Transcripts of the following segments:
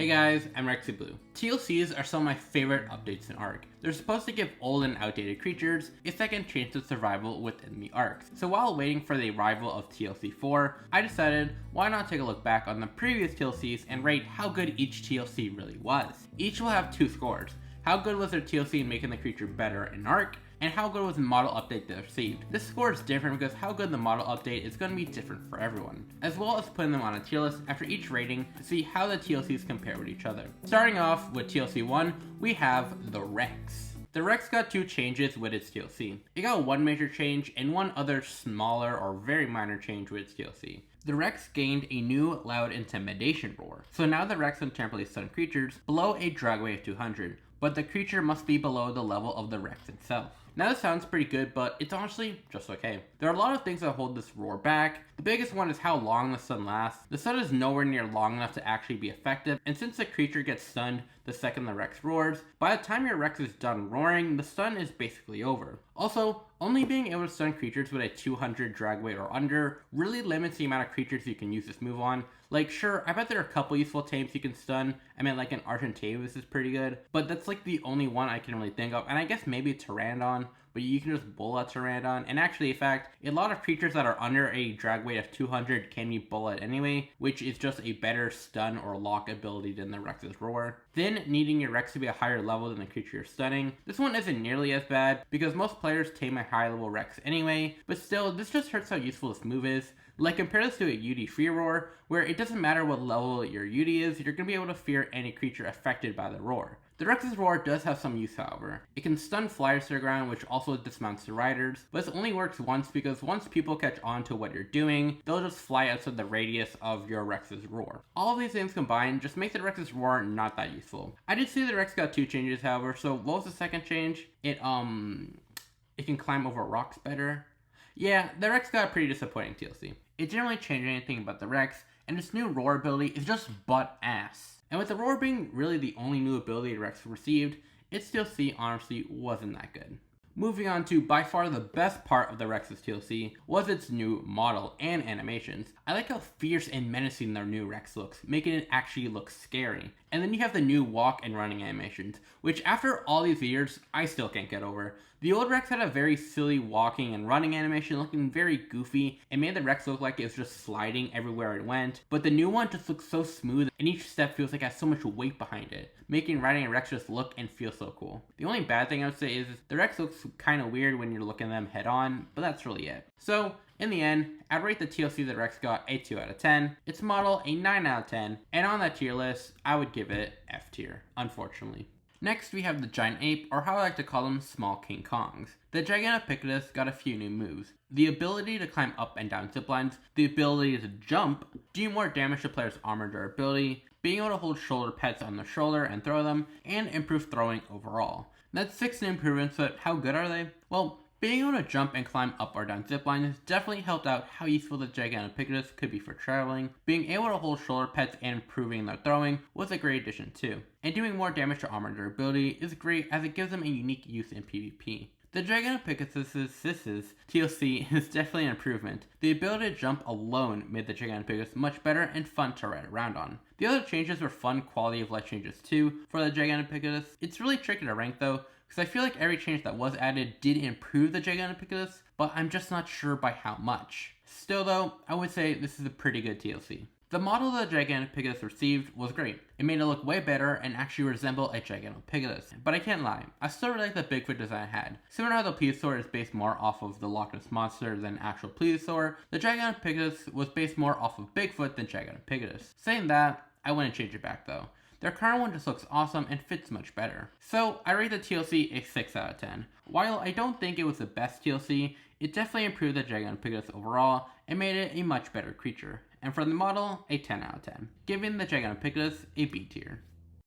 Hey guys, I'm Rexy Blue. TLCs are some of my favorite updates in Ark. They're supposed to give old and outdated creatures a second chance of survival within the Arks. So while waiting for the arrival of TLC 4, I decided why not take a look back on the previous TLCs and rate how good each TLC really was. Each will have two scores. How good was their TLC in making the creature better in Ark, and how good was the model update they received. This score is different because how good the model update is going to be different for everyone, as well as putting them on a tier list after each rating to see how the TLCs compare with each other. Starting off with TLC 1, we have the Rex. The Rex got two changes with its TLC. It got one major change and one other smaller or very minor change with its TLC. The Rex gained a new loud intimidation roar, so now the Rex can temporarily stun creatures below a drag weight of 200, but the creature must be below the level of the Rex itself. Now this sounds pretty good, but it's honestly just okay. There are a lot of things that hold this roar back. The biggest one is how long the stun lasts. The stun is nowhere near long enough to actually be effective, and since the creature gets stunned the second the Rex roars, by the time your Rex is done roaring, the stun is basically over. Also, only being able to stun creatures with a 200 drag weight or under really limits the amount of creatures you can use this move on. Like, sure, I bet there are a couple useful tames you can stun. I mean, like an Argentavis is pretty good, but that's like the only one I can really think of, and I guess maybe Pteranodon, but you can just bullet Pteranodon. And actually, in fact, a lot of creatures that are under a drag weight of 200 can be bullet anyway, which is just a better stun or lock ability than the Rex's roar. Then, needing your Rex to be a higher level than the creature you're stunning. This one isn't nearly as bad, because most players tame a high level Rex anyway, but still, this just hurts how useful this move is. Like, compare this to a UD free roar, where it doesn't matter what level your UD is, you're going to be able to fear any creature affected by the roar. The Rex's roar does have some use, however. It can stun flyers to the ground, which also dismounts the riders, but this only works once because once people catch on to what you're doing, they'll just fly outside the radius of your Rex's roar. All of these things combined just make the Rex's roar not that useful. I did see the Rex got two changes, however, so what was the second change? It can climb over rocks better. Yeah, the Rex got a pretty disappointing TLC. It didn't really change anything about the Rex, and its new roar ability is just butt ass. And with the roar being really the only new ability the Rex received, its TLC honestly wasn't that good. Moving on to by far the best part of the Rex's TLC was its new model and animations. I like how fierce and menacing their new Rex looks, making it actually look scary. And then you have the new walk and running animations, which after all these years, I still can't get over. The old Rex had a very silly walking and running animation looking very goofy and made the Rex look like it was just sliding everywhere it went, but the new one just looks so smooth and each step feels like it has so much weight behind it, making riding a Rex just look and feel so cool. The only bad thing I would say is the Rex looks kind of weird when you're looking at them head on, but that's really it. So, in the end, I'd rate the TLC that Rex got a 2 out of 10, its model a 9 out of 10, and on that tier list, I would give it F tier, unfortunately. Next, we have the Giant Ape, or how I like to call them, Small King Kongs. The Gigantopithecus got a few new moves. The ability to climb up and down ziplines, the ability to jump, do more damage to players' armor durability, being able to hold shoulder pets on the shoulder and throw them, and improve throwing overall. That's 6 new improvements, but how good are they? Well, being able to jump and climb up or down ziplines definitely helped out how useful the Gigantopithecus could be for traveling. Being able to hold shoulder pets and improving their throwing was a great addition too. And doing more damage to armor durability is great as it gives them a unique use in PvP. The Gigantopithecus' TLC is definitely an improvement. The ability to jump alone made the Gigantopithecus much better and fun to ride around on. The other changes were fun quality of life changes too for the Gigantopithecus. It's really tricky to rank though, because I feel like every change that was added did improve the Gigantopithecus, but I'm just not sure by how much. Still though, I would say this is a pretty good TLC. The model the Gigantopithecus received was great. It made it look way better and actually resemble a Gigantopithecus. But I can't lie, I still really like the Bigfoot design it had. Similar to how the Plesiosaur is based more off of the Loch Ness Monster than actual Plesiosaur, the Gigantopithecus was based more off of Bigfoot than Gigantopithecus. Saying that, I wouldn't change it back though. Their current one just looks awesome and fits much better. So, I rate the TLC a 6 out of 10. While I don't think it was the best TLC, it definitely improved the Gigantopithecus overall and made it a much better creature. And for the model, a 10 out of 10, giving the Gigantopithecus a B tier.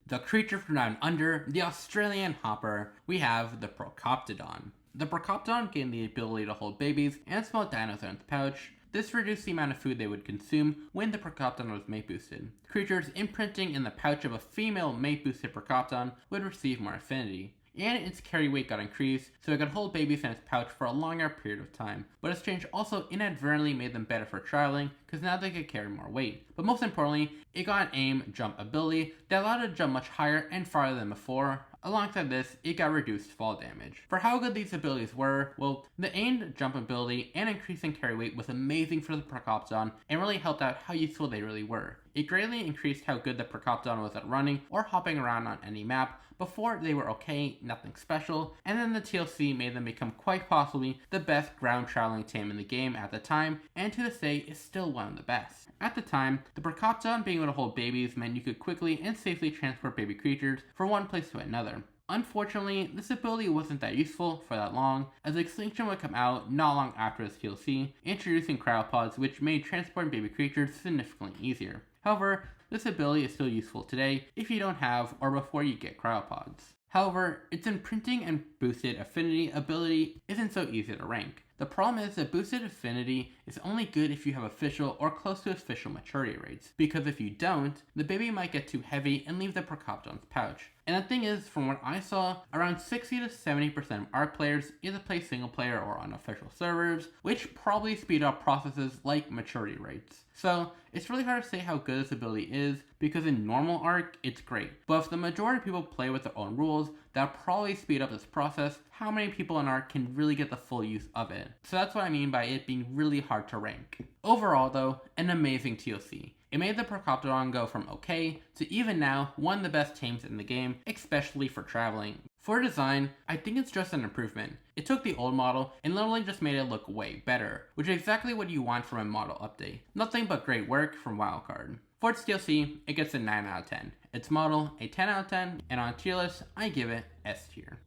The creature from down under, the Australian Hopper, we have the Procoptodon. The Procoptodon gained the ability to hold babies and small dinos in its pouch. This reduced the amount of food they would consume when the Procoptodon was mate boosted. Creatures imprinting in the pouch of a female mate boosted Procoptodon would receive more affinity. and its carry weight got increased so it could hold babies in its pouch for a longer period of time. But its change also inadvertently made them better for traveling because now they could carry more weight. But most importantly, it got an aim jump ability that allowed it to jump much higher and farther than before. Alongside this, it got reduced fall damage. For how good these abilities were, well, the aimed jump ability and increasing carry weight was amazing for the Procoptodon and really helped out how useful they really were. It greatly increased how good the Procoptodon was at running or hopping around on any map. Before, they were okay, nothing special, and then the TLC made them become quite possibly the best ground traveling tame in the game at the time, and to this day is still one of the best. At the time, the Procoptodon being able to hold babies meant you could quickly and safely transport baby creatures from one place to another. Unfortunately, this ability wasn't that useful for that long, as Extinction would come out not long after this TLC, introducing cryopods which made transporting baby creatures significantly easier. However, this ability is still useful today if you don't have or before you get cryopods. However, its imprinting and boosted affinity ability isn't so easy to rank. The problem is that boosted affinity is only good if you have official or close to official maturity rates, because if you don't, the baby might get too heavy and leave the Procoptodon's pouch. And the thing is, from what I saw, around 60 to 70% of ARK players either play single player or on official servers, which probably speed up processes like maturity rates. So, it's really hard to say how good this ability is, because in normal ARK, it's great. But if the majority of people play with their own rules, that'll probably speed up this process. How many people in ARK can really get the full use of it? So that's what I mean by it being really hard to rank. Overall though, an amazing TLC. It made the Procoptodon go from okay to even now one of the best tames in the game, especially for traveling. For design, I think it's just an improvement. It took the old model and literally just made it look way better, which is exactly what you want from a model update. Nothing but great work from Wildcard. For its TLC, it gets a 9 out of 10. Its model, a 10 out of 10, and on a tier list, I give it S tier.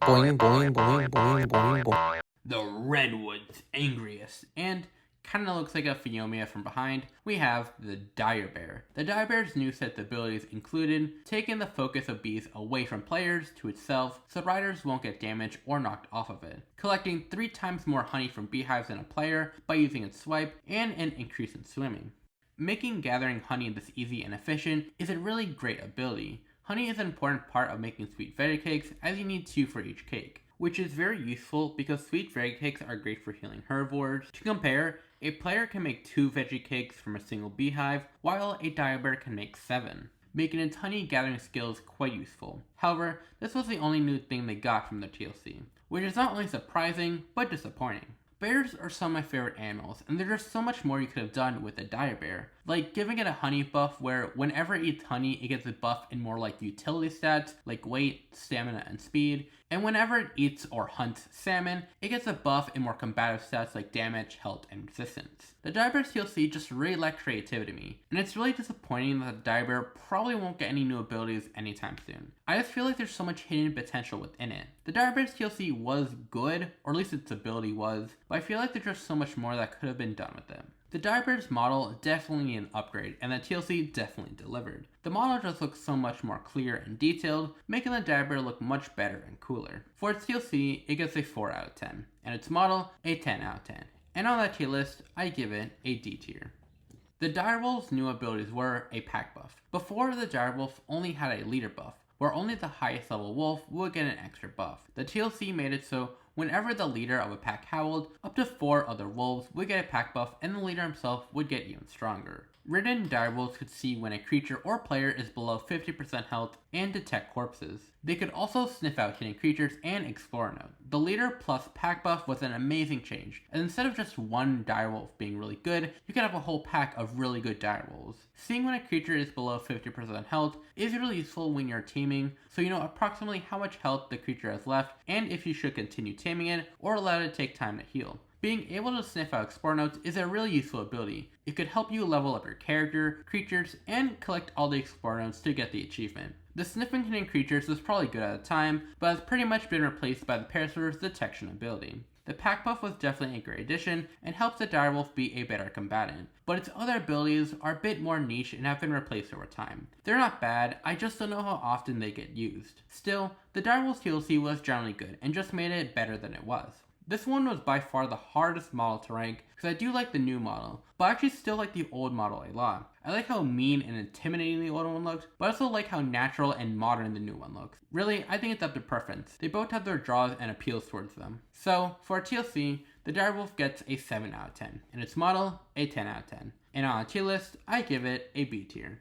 Boing, boing, boing, boing, boing, boing. The Redwood's angriest, and kinda looks like a Phenomia from behind, we have the Dire Bear. The Dire Bear's new set of abilities included taking the focus of bees away from players to itself so riders won't get damaged or knocked off of it, collecting 3 times more honey from beehives than a player by using its swipe, and an increase in swimming. Making gathering honey this easy and efficient is a really great ability. Honey is an important part of making sweet veggie cakes, as you need 2 for each cake, which is very useful because sweet veggie cakes are great for healing herbivores. To compare, a player can make 2 veggie cakes from a single beehive, while a dire bear can make 7, making its honey gathering skills quite useful. However, this was the only new thing they got from the TLC, which is not only surprising, but disappointing. Bears are some of my favorite animals, and there's just so much more you could have done with a dire bear. Like giving it a honey buff where whenever it eats honey, it gets a buff in more like utility stats like weight, stamina, and speed. And whenever it eats or hunts salmon, it gets a buff in more combative stats like damage, health, and resistance. The dire bear's TLC just really lacked creativity to me, and it's really disappointing that the dire bear probably won't get any new abilities anytime soon. I just feel like there's so much hidden potential within it. The dire bear's TLC was good, or at least its ability was, but I feel like there's just so much more that could have been done with it. The dire bear's model definitely needed an upgrade, and the TLC definitely delivered. The model just looks so much more clear and detailed, making the dire bear look much better and cooler. For its TLC, it gets a 4 out of 10, and its model, a 10 out of 10. And on that tier list, I give it a D tier. The direwolf's new abilities were a pack buff. Before, the direwolf only had a leader buff, where only the highest level wolf would get an extra buff. The TLC made it so whenever the leader of a pack howled, up to 4 other wolves would get a pack buff and the leader himself would get even stronger. Ridden direwolves could see when a creature or player is below 50% health and detect corpses. They could also sniff out hidden creatures and explore a node. The leader plus pack buff was an amazing change, and instead of just one direwolf being really good, you could have a whole pack of really good direwolves. Seeing when a creature is below 50% health is really useful when you're teaming, so you know approximately how much health the creature has left and if you should continue taming it or allow it to take time to heal. Being able to sniff out explore notes is a really useful ability. It could help you level up your character, creatures, and collect all the explore notes to get the achievement. The sniffing hidden creatures was probably good at the time, but has pretty much been replaced by the Parasaur's detection ability. The pack buff was definitely a great addition and helps the direwolf be a better combatant, but its other abilities are a bit more niche and have been replaced over time. They're not bad, I just don't know how often they get used. Still, the direwolf's TLC was generally good and just made it better than it was. This one was by far the hardest model to rank because I do like the new model, but I actually still like the old model a lot. I like how mean and intimidating the old one looked, but I also like how natural and modern the new one looks. Really, I think it's up to preference. They both have their draws and appeals towards them. So, for a TLC, the direwolf gets a 7 out of 10, and its model a 10 out of 10. And on a tier list, I give it a B tier.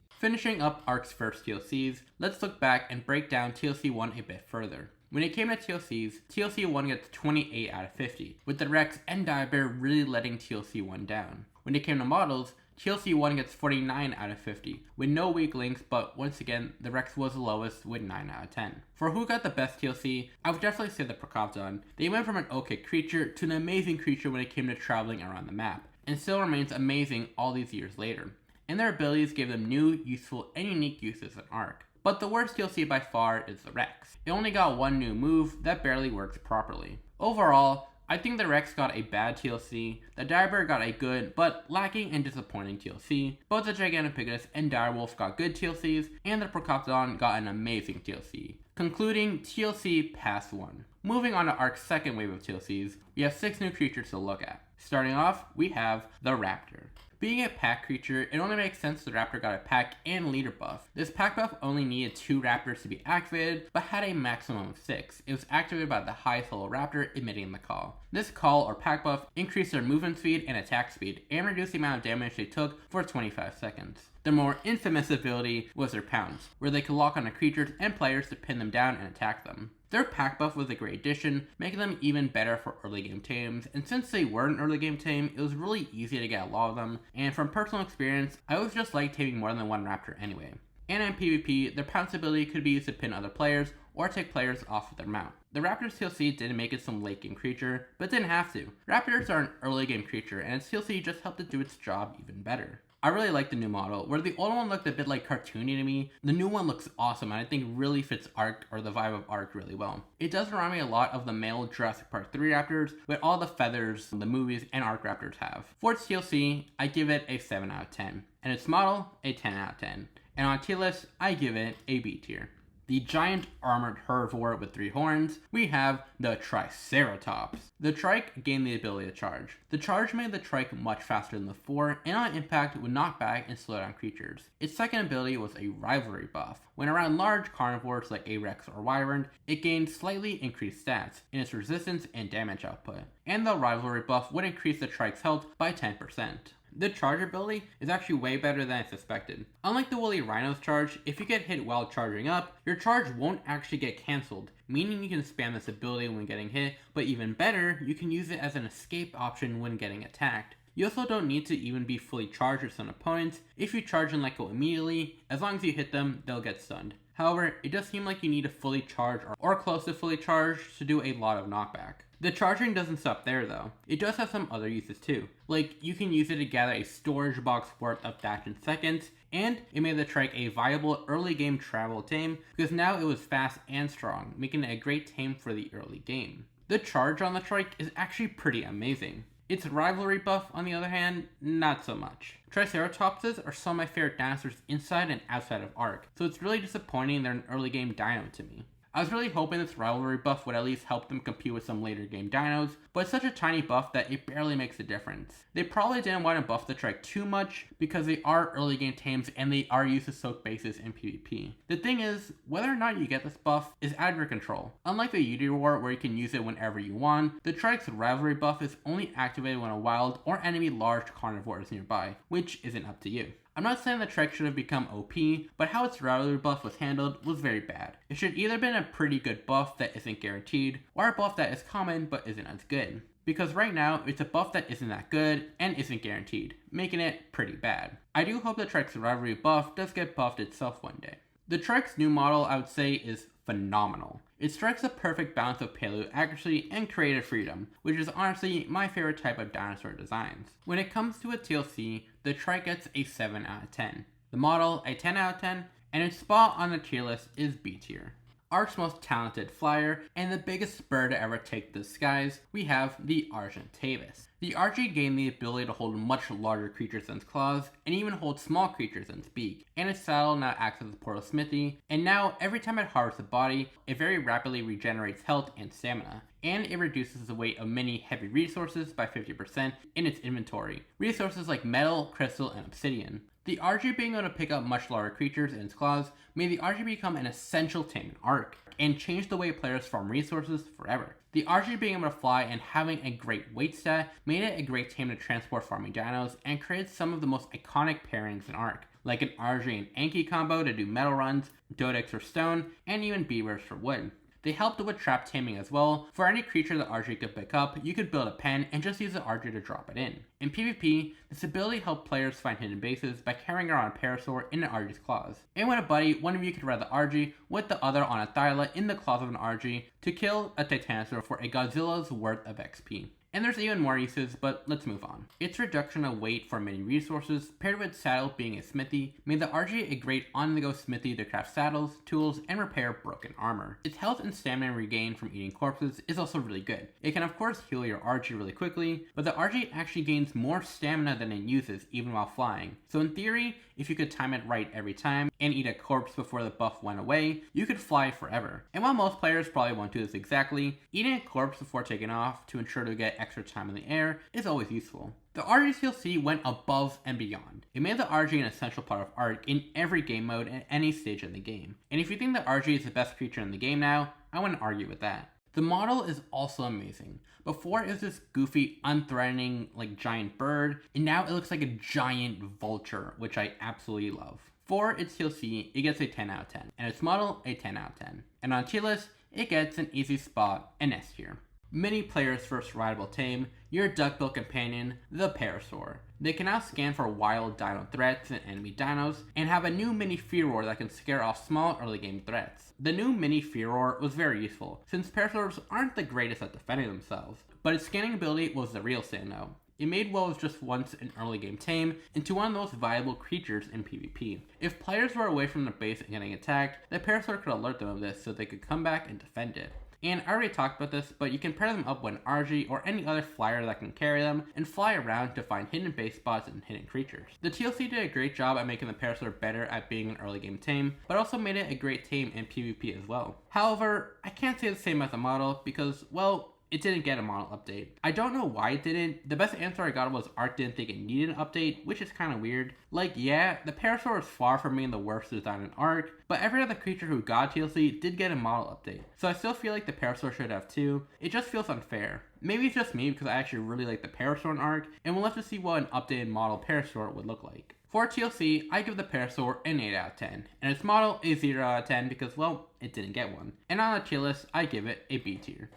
Finishing up Ark's first TLCs, let's look back and break down TLC 1 a bit further. When it came to TLCs, TLC 1 gets 28 out of 50, with the Rex and Direbear really letting TLC 1 down. When it came to models, TLC 1 gets 49 out of 50, with no weak links, but once again, the Rex was the lowest with 9 out of 10. For who got the best TLC, I would definitely say the Procoptodon. They went from an okay creature to an amazing creature when it came to traveling around the map, and still remains amazing all these years later. And their abilities gave them new, useful, and unique uses in Ark. But the worst TLC by far is the Rex. It only got one new move that barely works properly. Overall, I think the Rex got a bad TLC, the Direbear got a good but lacking and disappointing TLC, both the Gigantopithecus and Direwolf got good TLCs, and the Procoptodon got an amazing TLC. Concluding TLC Pass 1. Moving on to Ark's second wave of TLCs, we have 6 new creatures to look at. Starting off, we have the Raptor. Being a pack creature, it only makes sense the Raptor got a pack and leader buff. This pack buff only needed 2 Raptors to be activated, but had a maximum of 6. It was activated by the highest level Raptor emitting the call. This call or pack buff increased their movement speed and attack speed, and reduced the amount of damage they took for 25 seconds. The more infamous ability was their Pounce, where they could lock onto creatures and players to pin them down and attack them. Their pack buff was a great addition, making them even better for early game tames, and since they were an early game tame, it was really easy to get a lot of them, and from personal experience, I always just liked taming more than one Raptor anyway. And in PvP, their Pounce ability could be used to pin other players, or take players off of their mount. The Raptor's TLC didn't make it some late game creature, but didn't have to. Raptors are an early game creature, and its TLC just helped it do its job even better. I really like the new model. Where the old one looked a bit like cartoony to me, the new one looks awesome and I think really fits Ark or the vibe of Ark really well. It does remind me a lot of the male Jurassic Park 3 Raptors with all the feathers the movies and Ark Raptors have. For its TLC, I give it a 7 out of 10, and its model, a 10 out of 10. And on tier list, I give it a B tier. The giant armored herbivore with 3 horns, we have the Triceratops. The trike gained the ability to charge. The charge made the trike much faster than the 4, and on impact would knock back and slow down creatures. Its second ability was a rivalry buff. When around large carnivores like a Rex or Wyvern, it gained slightly increased stats in its resistance and damage output, and the rivalry buff would increase the trike's health by 10%. The charge ability is actually way better than I suspected. Unlike the woolly rhino's charge, if you get hit while charging up, your charge won't actually get cancelled, meaning you can spam this ability when getting hit, but even better, you can use it as an escape option when getting attacked. You also don't need to even be fully charged with some opponents. If you charge and let go immediately, as long as you hit them, they'll get stunned. However, it does seem like you need to fully charge or close to fully charged to do a lot of knockback. The charging doesn't stop there though. It does have some other uses too. Like, you can use it to gather a storage box worth of dash in seconds, and it made the trike a viable early game travel tame because now it was fast and strong, making it a great tame for the early game. The charge on the trike is actually pretty amazing. Its rivalry buff, on the other hand, not so much. Triceratopses are some of my favorite dinosaurs inside and outside of Ark, so it's really disappointing they're an early game dino to me. I was really hoping this rivalry buff would at least help them compete with some later game dinos, but it's such a tiny buff that it barely makes a difference. They probably didn't want to buff the trike too much because they are early game tames and they are used to soak bases in PvP. The thing is, whether or not you get this buff is out of your control. Unlike the Unity War where you can use it whenever you want, the trike's rivalry buff is only activated when a wild or enemy large carnivore is nearby, which isn't up to you. I'm not saying the trike should have become OP, but how its rivalry buff was handled was very bad. It should either been a pretty good buff that isn't guaranteed, or a buff that is common but isn't as good. Because right now, it's a buff that isn't that good and isn't guaranteed, making it pretty bad. I do hope the trike's rivalry buff does get buffed itself one day. The trike's new model, I would say, is phenomenal. It strikes a perfect balance of payload accuracy and creative freedom, which is honestly my favorite type of dinosaur designs. When it comes to a TLC, the trike gets a 7 out of 10. The model, a 10 out of 10, and its spot on the tier list is B tier. Ark's most talented flyer, and the biggest bird to ever take the skies, we have the Argentavis. The RG gained the ability to hold much larger creatures than its claws, and even hold small creatures in its beak, and its saddle now acts as a portal smithy, and now every time it harvests a body, it very rapidly regenerates health and stamina, and it reduces the weight of many heavy resources by 50% in its inventory, resources like metal, crystal, and obsidian. The RG being able to pick up much larger creatures in its claws made the RG become an essential tame in Ark, and changed the way players farm resources forever. The RG being able to fly and having a great weight stat made it a great tame to transport farming dinos, and created some of the most iconic pairings in Ark, like an RG and Anki combo to do metal runs, Dodex for stone, and even beavers for wood. They helped with trap taming as well. For any creature the RG could pick up, you could build a pen and just use the RG to drop it in. In PvP, this ability helped players find hidden bases by carrying around a parasaur in an RG's claws. And with a buddy, one of you could ride the RG with the other on a Thyla in the claws of an RG to kill a Titanosaur for a Godzilla's worth of XP. And there's even more uses, but let's move on. Its reduction of weight for many resources, paired with saddle being a smithy, made the RG a great on-the-go smithy to craft saddles, tools, and repair broken armor. Its health and stamina regained from eating corpses is also really good. It can of course heal your RG really quickly, but the RG actually gains more stamina than it uses even while flying. So in theory, if you could time it right every time, and eat a corpse before the buff went away, you could fly forever. And while most players probably won't do this exactly, eating a corpse before taking off to ensure to get extra time in the air is always useful. The RG TLC went above and beyond. It made the RG an essential part of Ark in every game mode at any stage in the game. And if you think the RG is the best creature in the game now, I wouldn't argue with that. The model is also amazing. Before it was this goofy, unthreatening, like giant bird, and now it looks like a giant vulture, which I absolutely love. For its TLC, it gets a 10 out of 10, and its model a 10 out of 10. And on tier list, it gets an easy spot, an S tier. Many players' first rideable tame, your duckbill companion, the Parasaur. They can now scan for wild dino threats and enemy dinos, and have a new mini Furor that can scare off small early game threats. The new mini Furor was very useful, since Parasaurs aren't the greatest at defending themselves, but its scanning ability was the real standout. It made what was just once an early game tame into one of the most viable creatures in PvP. If players were away from their base and getting attacked, the Parasaur could alert them of this so they could come back and defend it. And I already talked about this, but you can pair them up with an RG or any other flyer that can carry them and fly around to find hidden base spots and hidden creatures. The TLC did a great job at making the Parasaur better at being an early game tame, but also made it a great tame in PvP as well. However, I can't say the same as the model because, well, it didn't get a model update. I don't know why it didn't. The best answer I got was Ark didn't think it needed an update, which is kind of weird. Like, yeah, the Parasaur is far from being the worst design in Ark, but every other creature who got TLC did get a model update. So I still feel like the Parasaur should have too. It just feels unfair. Maybe it's just me because I actually really like the Parasaur in Ark, and we'll have to see what an updated model Parasaur would look like. For TLC, I give the Parasaur an 8 out of 10, and its model a 0 out of 10 because, well, it didn't get one. And on the tier list, I give it a B tier.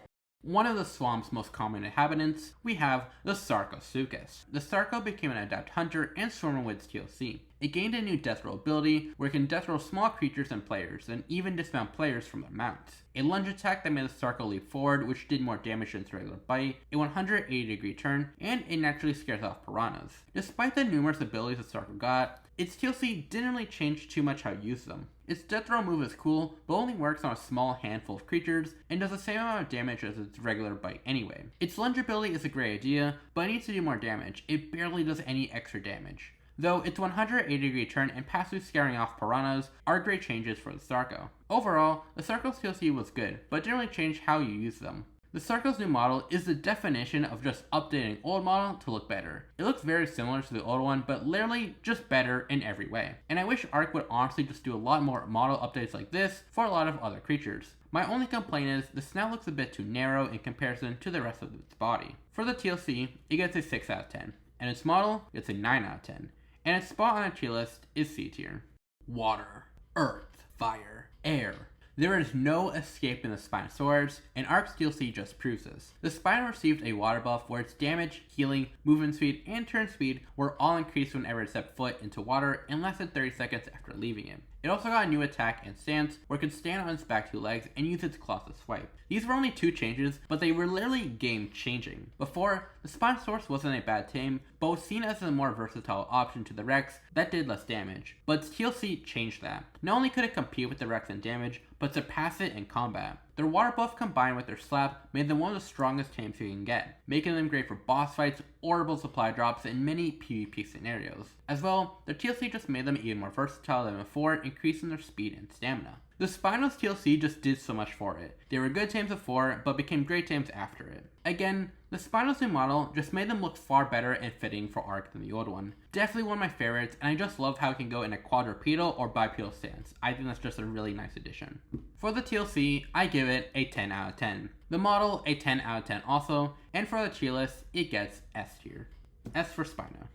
One of the swamp's most common inhabitants, we have the Sarcosuchus. The Sarco became an adept hunter and swimmer with its TLC. It gained a new death roll ability where it can death roll small creatures and players, and even dismount players from their mounts. A lunge attack that made the Sarco leap forward, which did more damage than its regular bite, a 180-degree turn, and it naturally scares off piranhas. Despite the numerous abilities the Sarco got, its TLC didn't really change too much how you use them. Its death roll move is cool, but only works on a small handful of creatures, and does the same amount of damage as its regular bite anyway. Its lunge ability is a great idea, but it needs to do more damage. It barely does any extra damage. Though its 180-degree turn and passive scaring off piranhas are great changes for the Sarco. Overall, the Sarco's TLC was good, but didn't really change how you use them. The Sarco's new model is the definition of just updating old model to look better. It looks very similar to the old one, but literally just better in every way. And I wish Ark would honestly just do a lot more model updates like this for a lot of other creatures. My only complaint is the snout looks a bit too narrow in comparison to the rest of its body. For the TLC, it gets a 6 out of 10, and its model gets a 9 out of 10, and its spot on a tier list is C tier. Water, earth, fire, air. There is no escape in the Spinosaurus, and Arks TLC just proves this. The Spino received a water buff where its damage, healing, movement speed, and turn speed were all increased whenever it stepped foot into water in less than 30 seconds after leaving it. It also got a new attack and stance where it could stand on its back two legs and use its claws to swipe. These were only 2 changes, but they were literally game changing. Before, the Spinosaurus wasn't a bad tame, but was seen as a more versatile option to the Rex that did less damage. But its TLC changed that. Not only could it compete with the Rex in damage, but surpass it in combat. Their water buff combined with their slap made them one of the strongest tames you can get, making them great for boss fights, orbital supply drops, and many PvP scenarios. As well, their TLC just made them even more versatile than before, increasing their speed and stamina. The Spino's TLC just did so much for it. They were good tames before, but became great tames after it. Again, the Spino's new model just made them look far better and fitting for Ark than the old one. Definitely one of my favorites, and I just love how it can go in a quadrupedal or bipedal stance. I think that's just a really nice addition. For the TLC, I give it a 10 out of 10. The model, a 10 out of 10 also, and for the tier list, it gets S tier. S for Spino.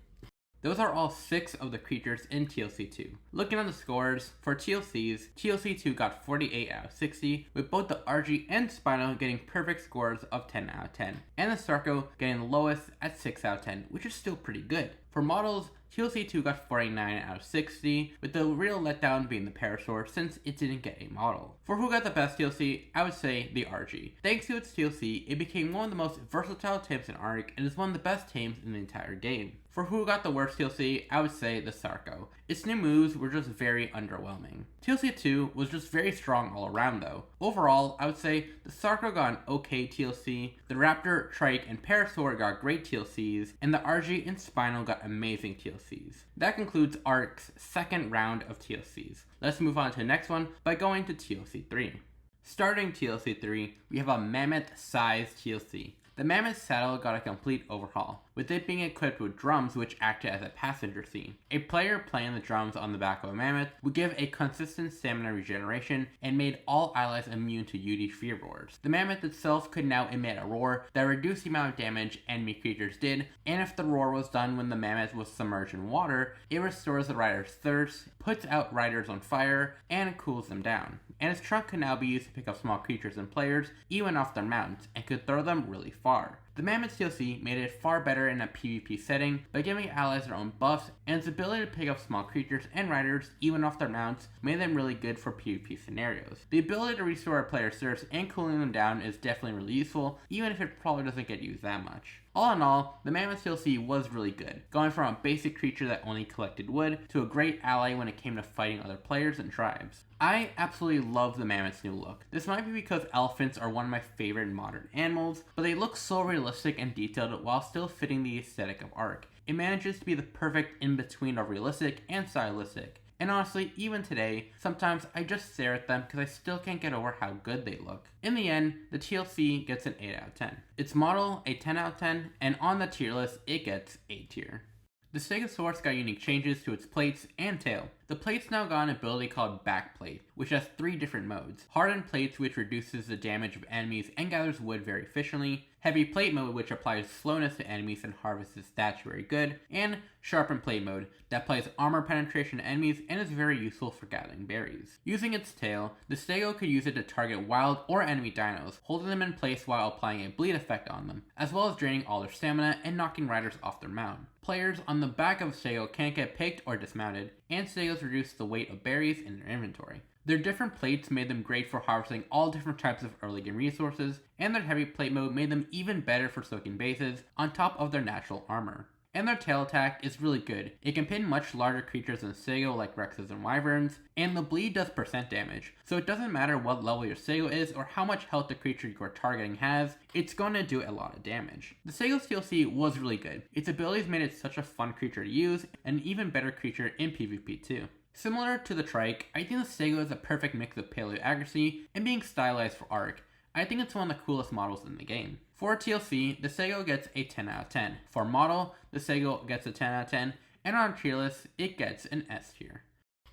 Those are all 6 of the creatures in TLC 2. Looking at the scores, for TLCs, TLC 2 got 48 out of 60, with both the RG and Spino getting perfect scores of 10 out of 10, and the Sarco getting the lowest at 6 out of 10, which is still pretty good. For models, TLC 2 got 49 out of 60, with the real letdown being the Parasaur since it didn't get a model. For who got the best TLC, I would say the RG. Thanks to its TLC, it became one of the most versatile tames in Ark and is one of the best tames in the entire game. For who got the worst TLC, I would say the Sarco. Its new moves were just very underwhelming. TLC 2 was just very strong all around though. Overall, I would say the Sarco got an okay TLC, the Raptor, Trike, and Parasaur got great TLCs, and the RG and Spino got amazing TLCs. That concludes Ark's second round of TLCs. Let's move on to the next one by going to TLC 3. Starting TLC 3, we have a mammoth-sized TLC. The Mammoth saddle got a complete overhaul, with it being equipped with drums which acted as a passenger seat. A player playing the drums on the back of a Mammoth would give a consistent stamina regeneration and made all allies immune to UD fear roars. The Mammoth itself could now emit a roar that reduced the amount of damage enemy creatures did, and if the roar was done when the Mammoth was submerged in water, it restores the rider's thirst, puts out riders on fire, and cools them down. And its trunk could now be used to pick up small creatures and players, even off their mounts, and could throw them really far. The Mammoth TLC made it far better in a PvP setting by giving allies their own buffs, and its ability to pick up small creatures and riders, even off their mounts, made them really good for PvP scenarios. The ability to restore a player's thirst and cooling them down is definitely really useful, even if it probably doesn't get used that much. All in all, the Mammoth TLC was really good, going from a basic creature that only collected wood to a great ally when it came to fighting other players and tribes. I absolutely love the Mammoth's new look. This might be because elephants are one of my favorite modern animals, but they look so realistic and detailed while still fitting the aesthetic of Ark. It manages to be the perfect in-between of realistic and stylistic. And honestly, even today, sometimes I just stare at them because I still can't get over how good they look. In the end, the TLC gets an 8 out of 10. Its model, a 10 out of 10, and on the tier list, it gets A tier. The Stegosaurus got unique changes to its plates and tail. The plates now got an ability called Backplate, which has 3 different modes. Hardened plates, which reduces the damage of enemies and gathers wood very efficiently. Heavy plate mode, which applies slowness to enemies and harvests stats very good. And Sharpened plate mode, that applies armor penetration to enemies and is very useful for gathering berries. Using its tail, the Stego could use it to target wild or enemy dinos, holding them in place while applying a bleed effect on them, as well as draining all their stamina and knocking riders off their mount. Players on the back of a Stego can't get picked or dismounted, and Stegos reduce the weight of berries in their inventory. Their different plates made them great for harvesting all different types of early game resources, and their heavy plate mode made them even better for soaking bases on top of their natural armor. And their tail attack is really good. It can pin much larger creatures than Stego like Rexes and Wyverns, and the bleed does percent damage, so it doesn't matter what level your Stego is or how much health the creature you are targeting has, it's going to do a lot of damage. The Stego's TLC was really good. Its abilities made it such a fun creature to use, and an even better creature in PvP too. Similar to the Trike, I think the Stego is a perfect mix of paleo accuracy and being stylized for Ark. I think it's one of the coolest models in the game. For TLC, the Stego gets a 10 out of 10. For model, the Stego gets a 10 out of 10, and on tier list, it gets an S tier.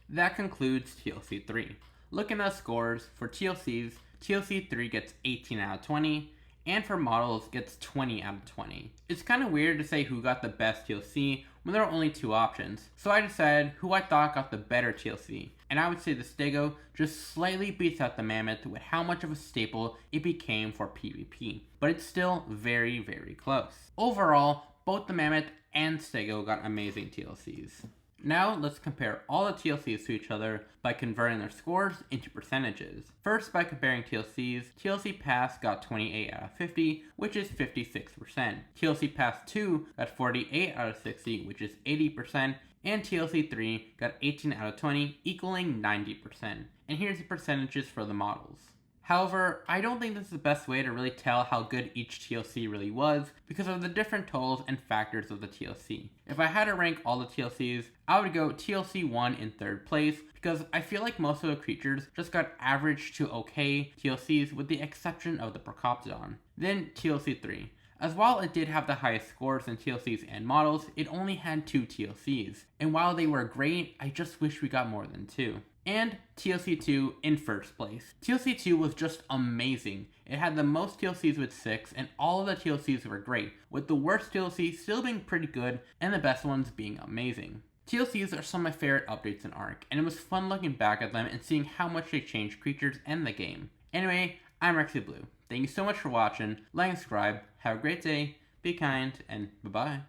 That concludes TLC 3. Looking at scores, for TLCs, TLC 3 gets 18 out of 20, and for models, gets 20 out of 20. It's kind of weird to say who got the best TLC when there are only 2 options, so I decided who I thought got the better TLC, and I would say the Stego just slightly beats out the Mammoth with how much of a staple it became for PvP, but it's still very, very close. Overall, both the Mammoth and Stego got amazing TLCs. Now let's compare all the TLCs to each other by converting their scores into percentages. First, by comparing TLCs, TLC Pass got 28 out of 50, which is 56%. TLC Pass 2 got 48 out of 60, which is 80%, and TLC 3 got 18 out of 20, equaling 90%. And here's the percentages for the models. However, I don't think this is the best way to really tell how good each TLC really was because of the different totals and factors of the TLC. If I had to rank all the TLCs, I would go TLC 1 in 3rd place because I feel like most of the creatures just got average to okay TLCs with the exception of the Procoptodon. Then TLC 3. As while it did have the highest scores in TLCs and models, it only had 2 TLCs. And while they were great, I just wish we got more than 2. And TLC 2 in 1st place. TLC 2 was just amazing. It had the most TLCs with 6, and all of the TLCs were great, with the worst TLC still being pretty good, and the best ones being amazing. TLCs are some of my favorite updates in Ark, and it was fun looking back at them and seeing how much they changed creatures and the game. Anyway, I'm Rexy Blue. Thank you so much for watching, like and subscribe, have a great day, be kind, and bye-bye.